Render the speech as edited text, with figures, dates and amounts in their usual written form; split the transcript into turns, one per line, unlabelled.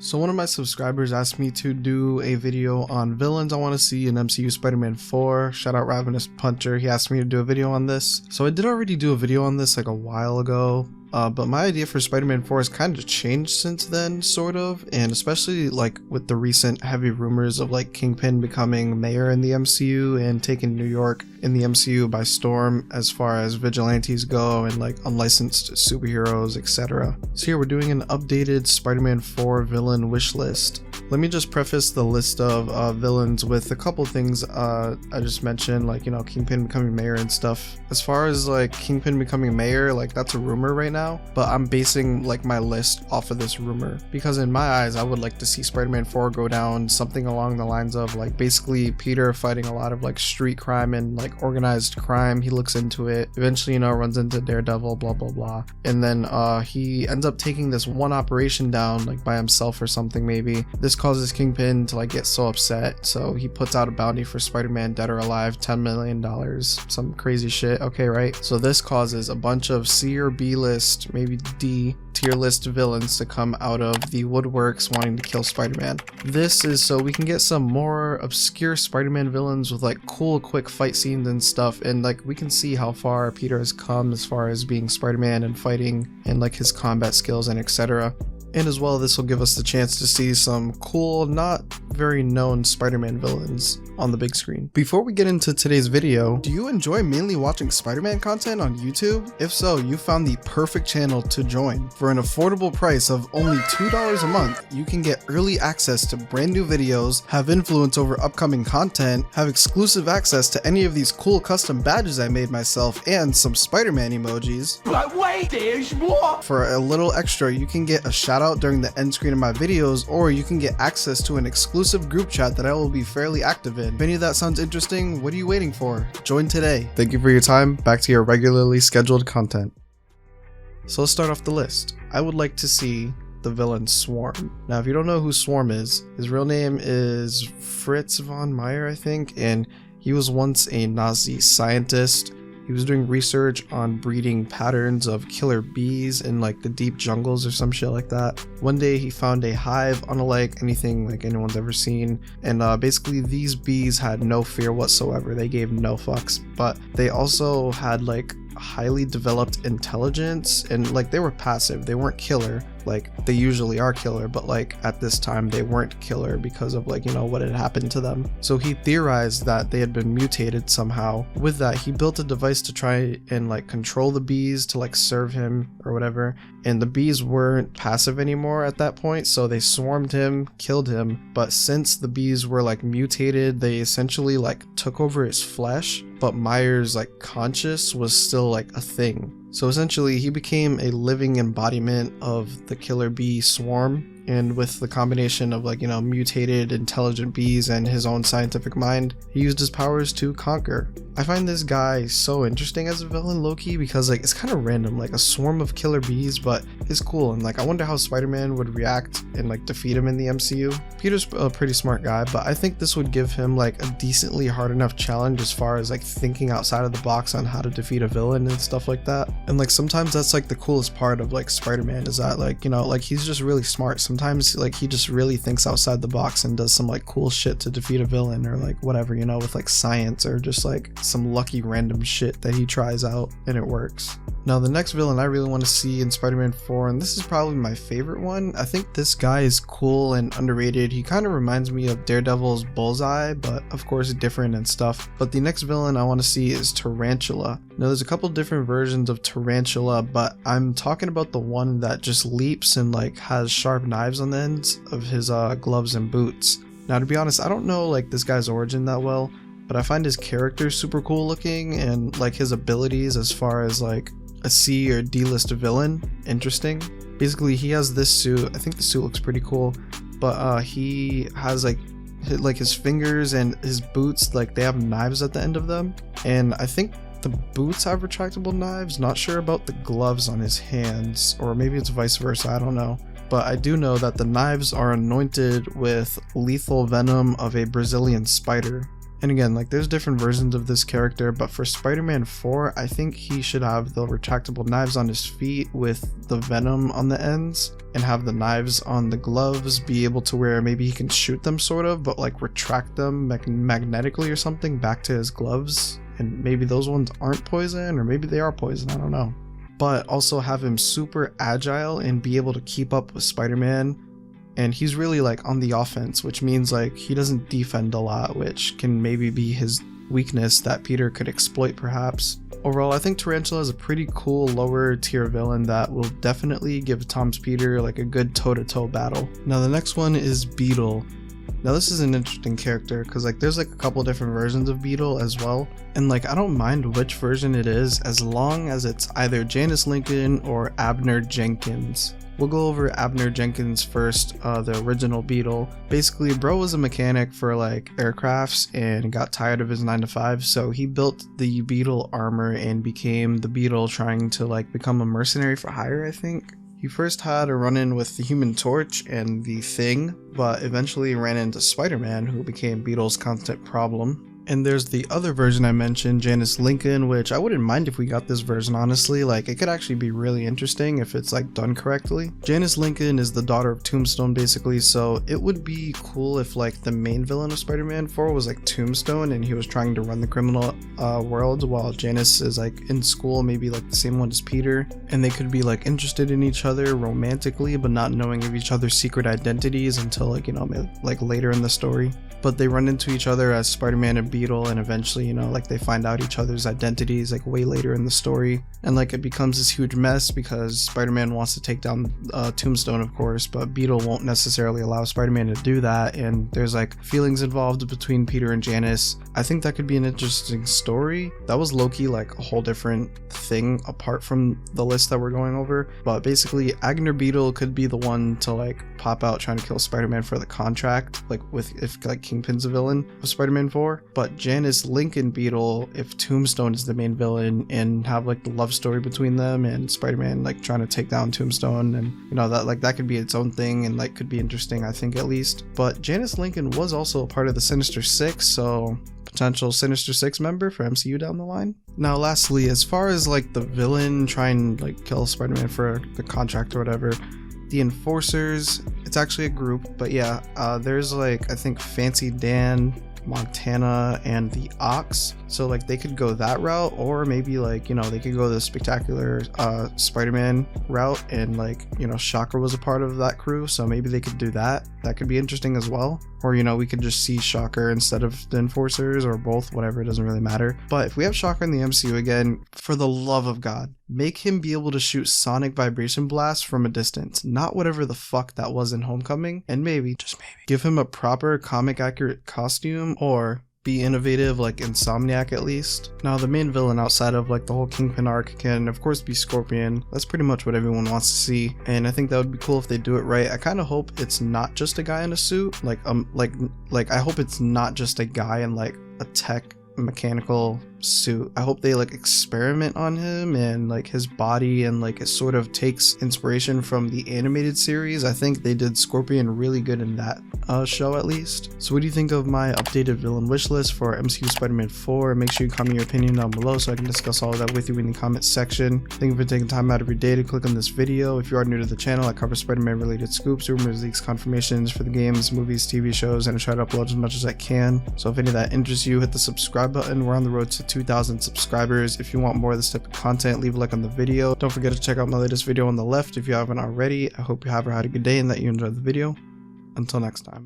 So one of my subscribers asked me to do a video on villains I want to see in MCU Spider-Man 4. Shout out Ravenous Puncher. He asked me to do a video on this. So I did already do a video on this like a while ago. But my idea for Spider-Man 4 has kind of changed since then, sort of, and especially like with the recent heavy rumors of like Kingpin becoming mayor in the MCU and taking New York in the MCU by storm as far as vigilantes go and like unlicensed superheroes, etc. So here we're doing an updated Spider-Man 4 villain wish list. Let me just preface the list of villains with a couple things I just mentioned, like, you know, Kingpin becoming mayor and stuff. As far as like Kingpin becoming mayor, like that's a rumor right now, but I'm basing like my list off of this rumor because in my eyes I would like to see Spider-Man 4 go down something along the lines of like basically Peter fighting a lot of like street crime and like organized crime. He looks into it, eventually, you know, runs into Daredevil, blah blah blah, and then he ends up taking this one operation down like by himself or something. Maybe this causes Kingpin to like get so upset, so he puts out a bounty for Spider-Man dead or alive, $10 million, some crazy shit. Okay, right? So this causes a bunch of C or B list, maybe D tier list villains to come out of the woodworks wanting to kill Spider-Man. This is so we can get some more obscure Spider-Man villains with like cool quick fight scenes and stuff, and like we can see how far Peter has come as far as being Spider-Man and fighting and like his combat skills and etc. And as well, this will give us the chance to see some cool, not very known Spider-Man villains on the big screen. Before we get into today's video, do you enjoy mainly watching Spider-Man content on YouTube? If so, you found the perfect channel to join. For an affordable price of only $2 a month, you can get early access to brand new videos, have influence over upcoming content, have exclusive access to any of these cool custom badges I made myself, and some Spider-Man emojis. But wait, there's more! For a little extra, you can get a shout out during the end screen of my videos, or you can get access to an exclusive group chat that I will be fairly active in. If any of that sounds interesting, what are you waiting for? Join today. Thank you for your time. Back to your regularly scheduled content. So let's start off the list. I would like to see the villain Swarm. Now, if you don't know who Swarm is, his real name is Fritz von Meyer, I think, and he was once a Nazi scientist. He was doing research on breeding patterns of killer bees in like the deep jungles or some shit like that. One day he found a hive unlike anything like anyone's ever seen, and basically these bees had no fear whatsoever. They gave no fucks, but they also had like highly developed intelligence, and like they were passive. They weren't killer like they usually are killer, but like at this time they weren't killer because of like, you know, what had happened to them. So he theorized that they had been mutated somehow. With that, he built a device to try and like control the bees to like serve him or whatever, and the bees weren't passive anymore at that point, so they swarmed him, killed him. But since the bees were like mutated, they essentially like took over his flesh, but Meyer's like conscious was still like a thing. So essentially he became a living embodiment of the killer bee swarm, and with the combination of like, you know, mutated intelligent bees and his own scientific mind, he used his powers to conquer. I find this guy so interesting as a villain, low-key, because like it's kind of random, like a swarm of killer bees, but it's cool, and like I wonder how Spider-Man would react and like defeat him in the MCU. Peter's a pretty smart guy, but I think this would give him like a decently hard enough challenge as far as like thinking outside of the box on how to defeat a villain and stuff like that. And like sometimes that's like the coolest part of like Spider-Man, is that like, you know, like he's just really smart. Sometimes like he just really thinks outside the box and does some like cool shit to defeat a villain or like whatever, you know, with like science or just like some lucky random shit that he tries out and it works. Now the next villain I really want to see in Spider-Man 4, and this is probably my favorite one. I think this guy is cool and underrated. He kind of reminds me of Daredevil's Bullseye, but of course different and stuff. But the next villain I want to see is Tarantula. Now there's a couple different versions of Tarantula, but I'm talking about the one that just leaps and like has sharp knives on the ends of his gloves and boots. Now to be honest, I don't know like this guy's origin that well, but I find his character super cool looking, and like his abilities as far as like a C or D list villain interesting. Basically he has this suit. I think the suit looks pretty cool, but he has like his fingers and his boots, like they have knives at the end of them, and I think the boots have retractable knives. Not sure about the gloves on his hands, or maybe it's vice versa, I don't know. But I do know that the knives are anointed with lethal venom of a Brazilian spider. And again, like there's different versions of this character, but for Spider-Man 4, I think he should have the retractable knives on his feet with the venom on the ends, and have the knives on the gloves be able to where maybe he can shoot them sort of, but like retract them magnetically or something back to his gloves. And maybe those ones aren't poison, or maybe they are poison, I don't know. But also have him super agile and be able to keep up with Spider-Man. And he's really like on the offense, which means like he doesn't defend a lot, which can maybe be his weakness that Peter could exploit perhaps. Overall, I think Tarantula is a pretty cool lower tier villain that will definitely give Tom's Peter like a good toe-to-toe battle. Now the next one is Beetle. Now this is an interesting character because like there's like a couple different versions of Beetle as well, and like I don't mind which version it is as long as it's either Janice Lincoln or Abner Jenkins. We'll go over Abner Jenkins first, the original Beetle. Basically, bro was a mechanic for like aircrafts and got tired of his 9 to 5, so he built the Beetle armor and became the Beetle, trying to like become a mercenary for hire, I think. He first had a run-in with the Human Torch and the Thing, but eventually ran into Spider-Man, who became Beetle's constant problem. And there's the other version I mentioned, Janice Lincoln, which I wouldn't mind if we got this version, honestly. Like, it could actually be really interesting if it's like done correctly. Janice Lincoln is the daughter of Tombstone, basically, so it would be cool if like the main villain of Spider-Man 4 was like Tombstone and he was trying to run the criminal world while Janice is like in school, maybe like the same one as Peter, and they could be like interested in each other romantically but not knowing of each other's secret identities until like, you know, like later in the story. But they run into each other as Spider-Man and Beetle, and eventually, you know, like they find out each other's identities like way later in the story, and like it becomes this huge mess because Spider-Man wants to take down Tombstone, of course, but Beetle won't necessarily allow Spider-Man to do that, and there's like feelings involved between Peter and Janice. I think that could be an interesting story. That was low-key like a whole different thing apart from the list that we're going over, but basically Abner Beetle could be the one to like pop out trying to kill Spider-Man for the contract, like with if like Kingpin's a villain of Spider-Man 4, but Janice Lincoln Beetle if Tombstone is the main villain, and have like the love story between them and Spider-Man like trying to take down Tombstone, and you know that like that could be its own thing and like could be interesting, I think, at least. But Janice Lincoln was also a part of the Sinister Six, so potential Sinister Six member for MCU down the line. Now lastly, as far as like the villain trying to like kill Spider-Man for the contract or whatever, the Enforcers, it's actually a group, but yeah, there's like I think Fancy Dan, Montana, and the Ox, so like they could go that route, or maybe like, you know, they could go the Spectacular Spider-Man route, and like, you know, Shocker was a part of that crew, so maybe they could do that. That could be interesting as well. Or, you know, we could just see Shocker instead of the Enforcers, or both, whatever, it doesn't really matter. But if we have Shocker in the MCU again, for the love of God, make him be able to shoot sonic vibration blasts from a distance, not whatever the fuck that was in Homecoming, and maybe, just maybe, give him a proper comic accurate costume, or be innovative like Insomniac at least. Now the main villain outside of like the whole Kingpin arc can of course be Scorpion. That's pretty much what everyone wants to see, and I think that would be cool if they do it right. I kind of hope it's not just a guy in a suit, like I hope it's not just a guy in like a tech mechanical suit. I hope they like experiment on him and like his body, and like it sort of takes inspiration from the animated series. I think they did Scorpion really good in that show at least. So what do you think of my updated villain wish list for MCU Spider-Man 4? Make sure you comment your opinion down below so I can discuss all of that with you in the comments section. Thank you for taking time out of your day to click on this video. If you are new to the channel, I cover Spider-Man related scoops, rumors, leaks, confirmations for the games, movies, TV shows, and I try to upload as much as I can. So if any of that interests you, hit the subscribe button. We're on the road to 2,000 subscribers. If you want more of this type of content, leave a like on the video. Don't forget to check out my latest video on the left if you haven't already. I hope you have or had a good day and that you enjoyed the video. Until next time.